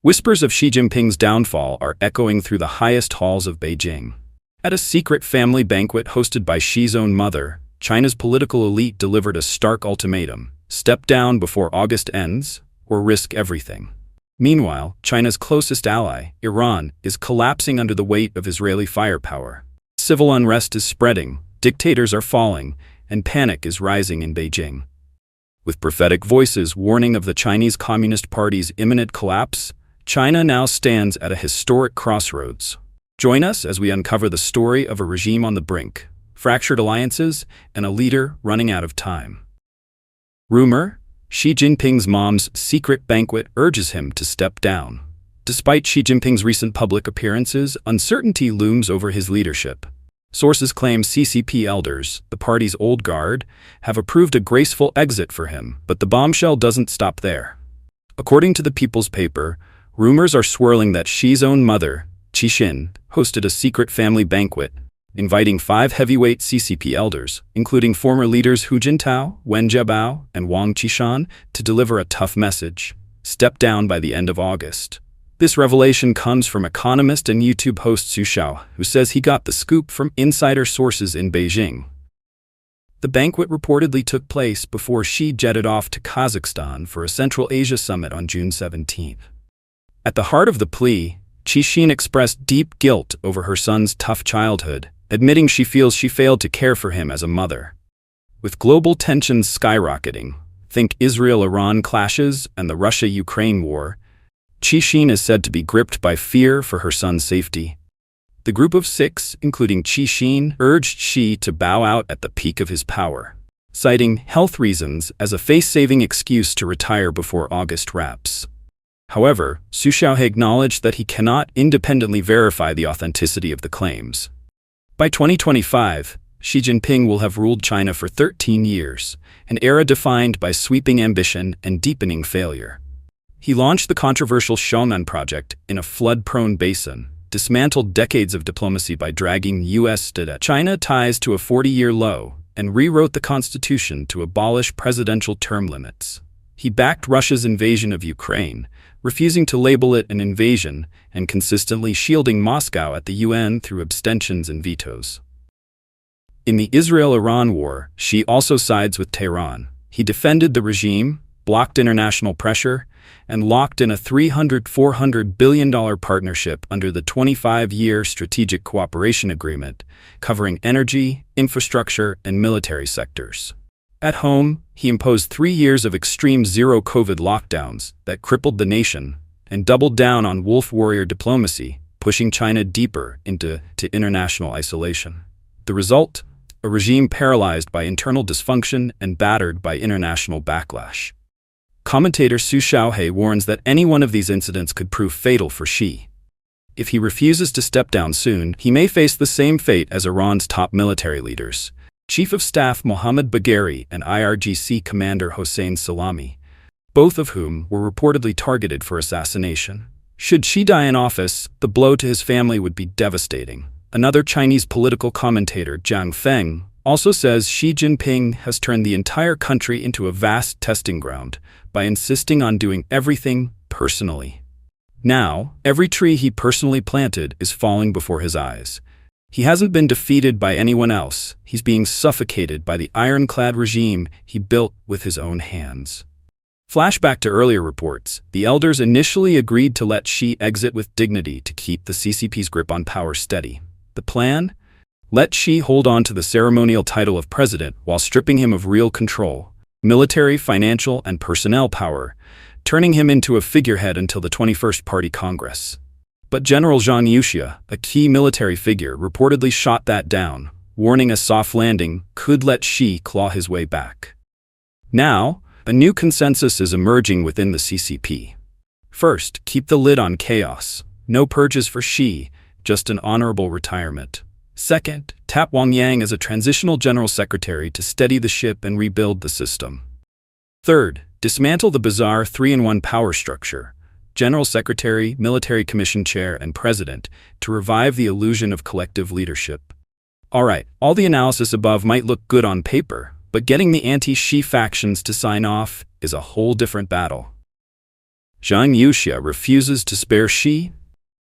Whispers of Xi Jinping's downfall are echoing through the highest halls of Beijing. At a secret family banquet hosted by Xi's own mother, China's political elite delivered a stark ultimatum: step down before August ends, or risk everything. Meanwhile, China's closest ally, Iran, is collapsing under the weight of Israeli firepower. Civil unrest is spreading, dictators are falling, and panic is rising in Beijing. With prophetic voices warning of the Chinese Communist Party's imminent collapse, China now stands at a historic crossroads. Join us as we uncover the story of a regime on the brink, fractured alliances, and a leader running out of time. Rumor: Xi Jinping's mom's secret banquet urges him to step down. Despite Xi Jinping's recent public appearances, uncertainty looms over his leadership. Sources claim CCP elders, the party's old guard, have approved a graceful exit for him, but the bombshell doesn't stop there. According to the People's Paper, rumors are swirling that Xi's own mother, Xi, hosted a secret family banquet, inviting 5 heavyweight CCP elders, including former leaders Hu Jintao, Wen Jiabao, and Wang Qishan, to deliver a tough message: step down by the end of August. This revelation comes from economist and YouTube host Youxia, who says he got the scoop from insider sources in Beijing. The banquet reportedly took place before Xi jetted off to Kazakhstan for a Central Asia summit on June 17. At the heart of the plea, Xi expressed deep guilt over her son's tough childhood, admitting she feels she failed to care for him as a mother. With global tensions skyrocketing, think Israel-Iran clashes and the Russia-Ukraine war, Xi is said to be gripped by fear for her son's safety. The group of 6, including Xi, urged Xi to bow out at the peak of his power, citing health reasons as a face-saving excuse to retire before August wraps. However, Youxia acknowledged that he cannot independently verify the authenticity of the claims. By 2025, Xi Jinping will have ruled China for 13 years, an era defined by sweeping ambition and deepening failure. He launched the controversial Xiaonan project in a flood-prone basin, dismantled decades of diplomacy by dragging U.S. China ties to a 40-year low, and rewrote the constitution to abolish presidential term limits. He backed Russia's invasion of Ukraine, refusing to label it an invasion and consistently shielding Moscow at the UN through abstentions and vetoes. In the Israel-Iran war, Xi also sides with Tehran. He defended the regime, blocked international pressure, and locked in a $300–400 billion partnership under the 25-year Strategic Cooperation Agreement, covering energy, infrastructure, and military sectors. At home, he imposed 3 years of extreme zero-COVID lockdowns that crippled the nation, and doubled down on wolf warrior diplomacy, pushing China deeper into international isolation. The result? A regime paralyzed by internal dysfunction and battered by international backlash. Commentator Youxia warns that any one of these incidents could prove fatal for Xi. If he refuses to step down soon, he may face the same fate as Iran's top military leaders, Chief of Staff Mohammad Bagheri and IRGC Commander Hossein Salami, both of whom were reportedly targeted for assassination. Should Xi die in office, the blow to his family would be devastating. Another Chinese political commentator, Zhang, also says Xi Jinping has turned the entire country into a vast testing ground by insisting on doing everything personally. Now, every tree he personally planted is falling before his eyes. He hasn't been defeated by anyone else. He's being suffocated by the ironclad regime he built with his own hands. Flashback to earlier reports, the elders initially agreed to let Xi exit with dignity to keep the CCP's grip on power steady. The plan? Let Xi hold on to the ceremonial title of president while stripping him of real control, military, financial, and personnel power, turning him into a figurehead until the 21st Party Congress. But General Zhang Youxia, a key military figure, reportedly shot that down, warning a soft landing could let Xi claw his way back. Now, a new consensus is emerging within the CCP. First, keep the lid on chaos. No purges for Xi, just an honorable retirement. Second, tap Wang Yang as a transitional general secretary to steady the ship and rebuild the system. Third, dismantle the bizarre 3-in-1 power structure: general secretary, military commission chair, and president, to revive the illusion of collective leadership. Alright, all the analysis above might look good on paper, but getting the anti-Xi factions to sign off is a whole different battle. Youxia refuses to spare Xi.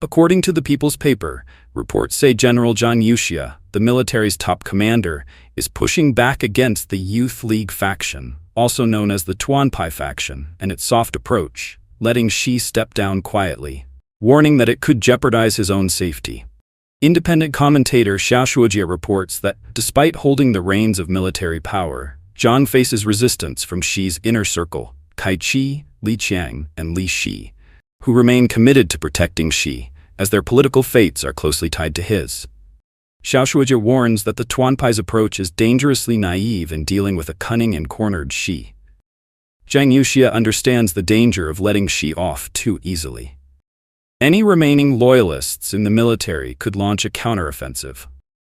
According to the People's Paper, reports say General Zhang Youxia, the military's top commander, is pushing back against the Youth League faction, also known as the Tuanpai faction, and its soft approach, letting Xi step down quietly, warning that it could jeopardize his own safety. Independent commentator Xiaoshuojia reports that, despite holding the reins of military power, Zhang faces resistance from Xi's inner circle, Kai Chi, Li Qiang, and Li Shi, who remain committed to protecting Xi, as their political fates are closely tied to his. Xiaoshuojia warns that the Tuanpai's approach is dangerously naive in dealing with a cunning and cornered Xi. Zhang Youxia understands the danger of letting Xi off too easily. Any remaining loyalists in the military could launch a counteroffensive.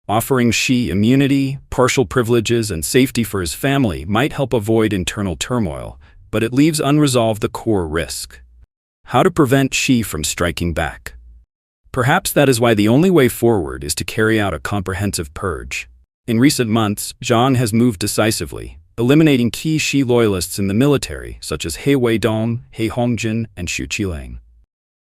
Offering Xi immunity, partial privileges, and safety for his family might help avoid internal turmoil, but it leaves unresolved the core risk: how to prevent Xi from striking back. Perhaps that is why the only way forward is to carry out a comprehensive purge. In recent months, Zhang has moved decisively, eliminating key Xi loyalists in the military, such as He Weidong, He Hongjin, and Xu Qilang.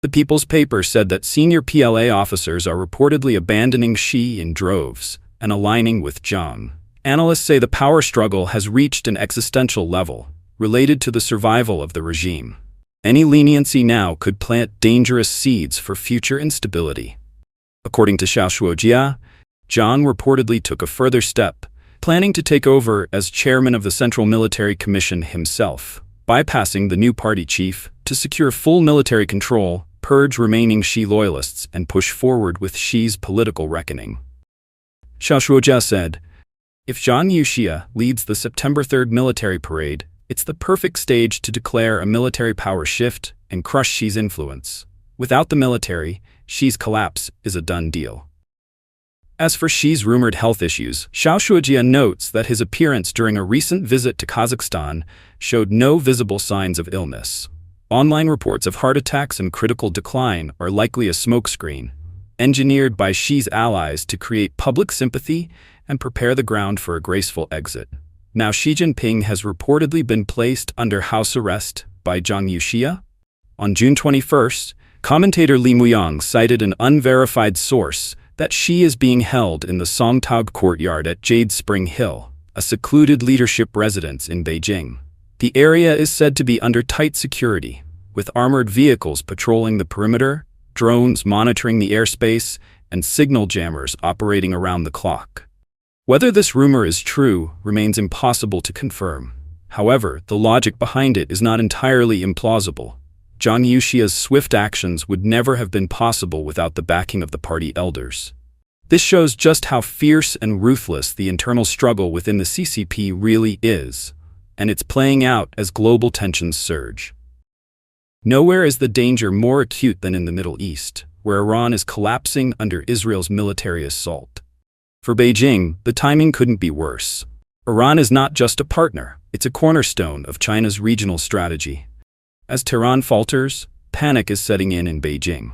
The People's Paper said that senior PLA officers are reportedly abandoning Xi in droves and aligning with Zhang. Analysts say the power struggle has reached an existential level, related to the survival of the regime. Any leniency now could plant dangerous seeds for future instability. According to Xiaoshuojia, Zhang reportedly took a further step, planning to take over as chairman of the Central Military Commission himself, bypassing the new party chief to secure full military control, purge remaining Xi loyalists, and push forward with Xi's political reckoning. Xiaoshuojia said, "If Zhang Youxia leads the September 3rd military parade, it's the perfect stage to declare a military power shift and crush Xi's influence. Without the military, Xi's collapse is a done deal." As for Xi's rumored health issues, Xiaoshuojia notes that his appearance during a recent visit to Kazakhstan showed no visible signs of illness. Online reports of heart attacks and critical decline are likely a smokescreen, engineered by Xi's allies to create public sympathy and prepare the ground for a graceful exit. Now Xi Jinping has reportedly been placed under house arrest by Zhang Youxia. On June 21st, commentator Li Muyang cited an unverified source that Xi is being held in the Songtao courtyard at Jade Spring Hill, a secluded leadership residence in Beijing. The area is said to be under tight security, with armored vehicles patrolling the perimeter, drones monitoring the airspace, and signal jammers operating around the clock. Whether this rumor is true remains impossible to confirm. However, the logic behind it is not entirely implausible. Zhang Youxia's swift actions would never have been possible without the backing of the party elders. This shows just how fierce and ruthless the internal struggle within the CCP really is, and it's playing out as global tensions surge. Nowhere is the danger more acute than in the Middle East, where Iran is collapsing under Israel's military assault. For Beijing, the timing couldn't be worse. Iran is not just a partner, it's a cornerstone of China's regional strategy. As Tehran falters, panic is setting in Beijing.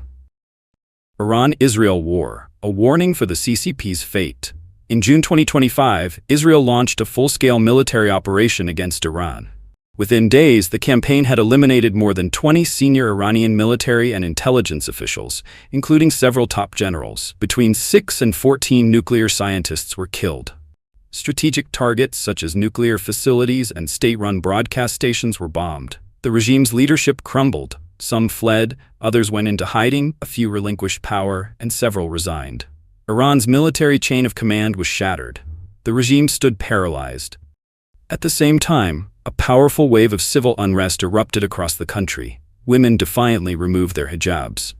Iran-Israel war, a warning for the CCP's fate. In June 2025, Israel launched a full-scale military operation against Iran. Within days, the campaign had eliminated more than 20 senior Iranian military and intelligence officials, including several top generals. Between 6 and 14 nuclear scientists were killed. Strategic targets such as nuclear facilities and state-run broadcast stations were bombed. The regime's leadership crumbled. Some fled, others went into hiding, a few relinquished power, and several resigned. Iran's military chain of command was shattered. The regime stood paralyzed. At the same time, a powerful wave of civil unrest erupted across the country. Women defiantly removed their hijabs.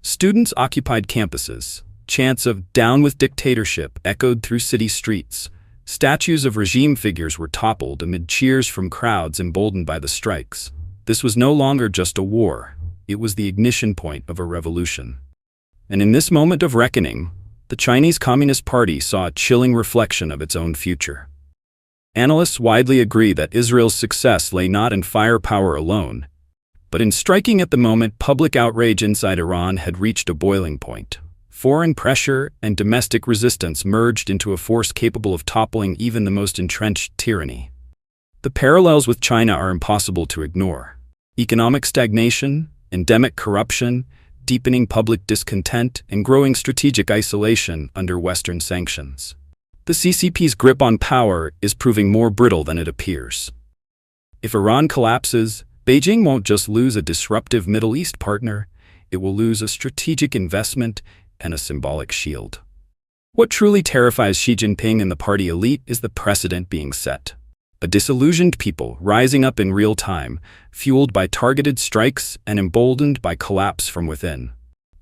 Students occupied campuses. Chants of "down with dictatorship" echoed through city streets. Statues of regime figures were toppled amid cheers from crowds emboldened by the strikes. This was no longer just a war. It was the ignition point of a revolution. And in this moment of reckoning, the Chinese Communist Party saw a chilling reflection of its own future. Analysts widely agree that Israel's success lay not in firepower alone, but in striking at the moment public outrage inside Iran had reached a boiling point. Foreign pressure and domestic resistance merged into a force capable of toppling even the most entrenched tyranny. The parallels with China are impossible to ignore. economic stagnation, endemic corruption, deepening public discontent, and growing strategic isolation under Western sanctions. The CCP's grip on power is proving more brittle than it appears. If Iran collapses, Beijing won't just lose a disruptive Middle East partner, it will lose a strategic investment and a symbolic shield. What truly terrifies Xi Jinping and the party elite is the precedent being set. A disillusioned people rising up in real time, fueled by targeted strikes and emboldened by collapse from within.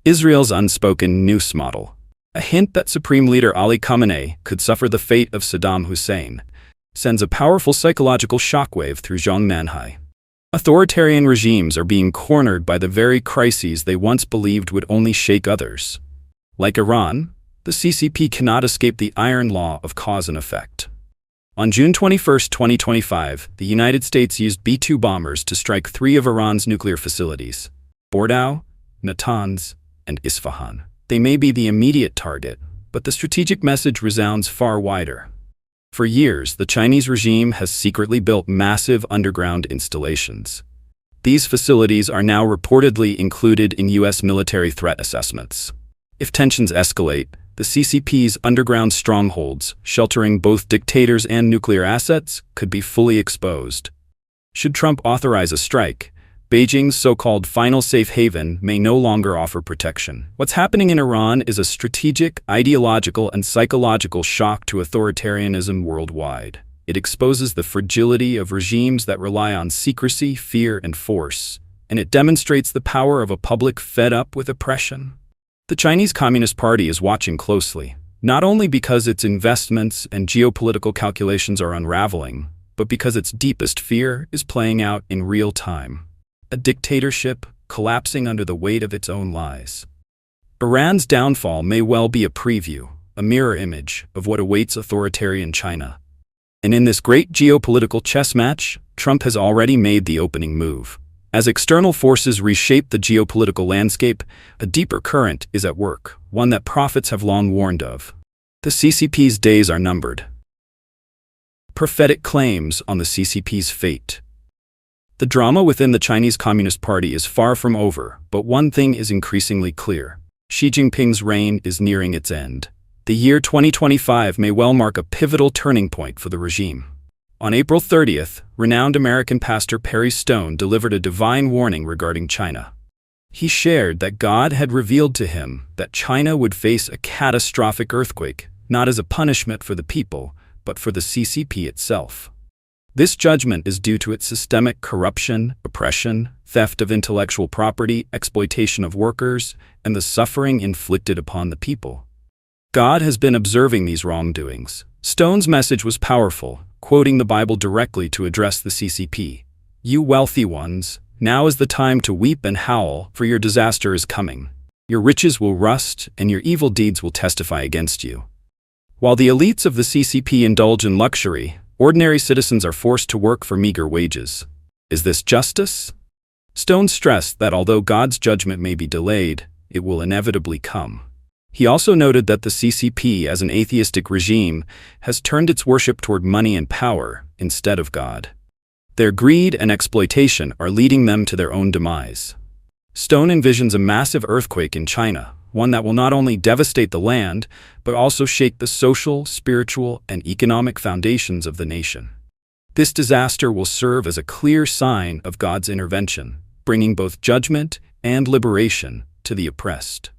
Israel's unspoken noose model. A hint that Supreme Leader Ali Khamenei could suffer the fate of Saddam Hussein, sends a powerful psychological shockwave through Zhang. Authoritarian regimes are being cornered by the very crises they once believed would only shake others. Like Iran, the CCP cannot escape the iron law of cause and effect. On June 21, 2025, the United States used B-2 bombers to strike 3 of Iran's nuclear facilities: Fordow, Natanz, and Isfahan. They may be the immediate target, but the strategic message resounds far wider. For years, the Chinese regime has secretly built massive underground installations. These facilities are now reportedly included in U.S. military threat assessments. If tensions escalate, the CCP's underground strongholds, sheltering both dictators and nuclear assets, could be fully exposed. Should Trump authorize a strike, Beijing's so-called final safe haven may no longer offer protection. What's happening in Iran is a strategic, ideological, and psychological shock to authoritarianism worldwide. It exposes the fragility of regimes that rely on secrecy, fear, and force, and it demonstrates the power of a public fed up with oppression. The Chinese Communist Party is watching closely, not only because its investments and geopolitical calculations are unraveling, but because its deepest fear is playing out in real time. A dictatorship collapsing under the weight of its own lies. Iran's downfall may well be a preview, a mirror image of what awaits authoritarian China. And in this great geopolitical chess match, Trump has already made the opening move. As external forces reshape the geopolitical landscape, a deeper current is at work, one that prophets have long warned of. The CCP's days are numbered. Prophetic claims on the CCP's fate. The drama within the Chinese Communist Party is far from over, but one thing is increasingly clear. Xi Jinping's reign is nearing its end. The year 2025 may well mark a pivotal turning point for the regime. On April 30th, renowned American pastor Perry Stone delivered a divine warning regarding China. He shared that God had revealed to him that China would face a catastrophic earthquake, not as a punishment for the people, but for the CCP itself. This judgment is due to its systemic corruption, oppression, theft of intellectual property, exploitation of workers, and the suffering inflicted upon the people. God has been observing these wrongdoings. Stone's message was powerful, quoting the Bible directly to address the CCP. "You wealthy ones, now is the time to weep and howl, for your disaster is coming. Your riches will rust, and your evil deeds will testify against you." While the elites of the CCP indulge in luxury, ordinary citizens are forced to work for meager wages. Is this justice? Stone stressed that although God's judgment may be delayed, it will inevitably come. He also noted that the CCP, as an atheistic regime, has turned its worship toward money and power instead of God. Their greed and exploitation are leading them to their own demise. Stone envisions a massive earthquake in China, one that will not only devastate the land, but also shake the social, spiritual, and economic foundations of the nation. This disaster will serve as a clear sign of God's intervention, bringing both judgment and liberation to the oppressed.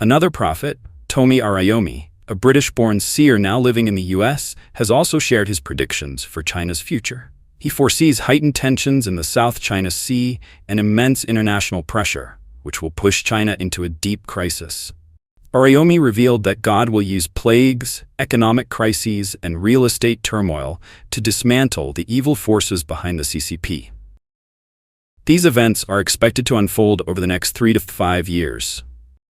Another prophet, Tomi Arayomi, a British-born seer now living in the US, has also shared his predictions for China's future. He foresees heightened tensions in the South China Sea and immense international pressure, which will push China into a deep crisis. Arayomi revealed that God will use plagues, economic crises, and real estate turmoil to dismantle the evil forces behind the CCP. These events are expected to unfold over the next 3 to 5 years.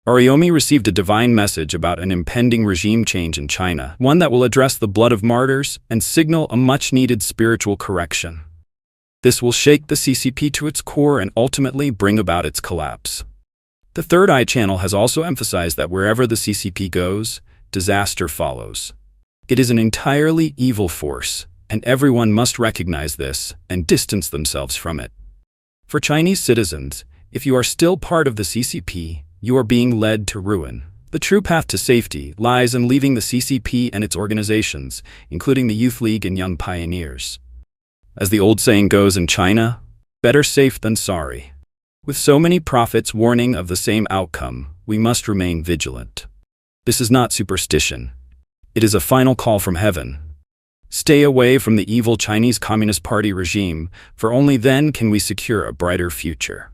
Arayomi received a divine message about an impending regime change in China, one that will address the blood of martyrs and signal a much-needed spiritual correction. This will shake the CCP to its core and ultimately bring about its collapse. The Third Eye Channel has also emphasized that wherever the CCP goes, disaster follows. It is an entirely evil force, and everyone must recognize this and distance themselves from it. For Chinese citizens, if you are still part of the CCP, you are being led to ruin. The true path to safety lies in leaving the CCP and its organizations, including the Youth League and Young Pioneers. As the old saying goes in China, better safe than sorry. With so many prophets warning of the same outcome, we must remain vigilant. This is not superstition. It is a final call from heaven. Stay away from the evil Chinese Communist Party regime, for only then can we secure a brighter future.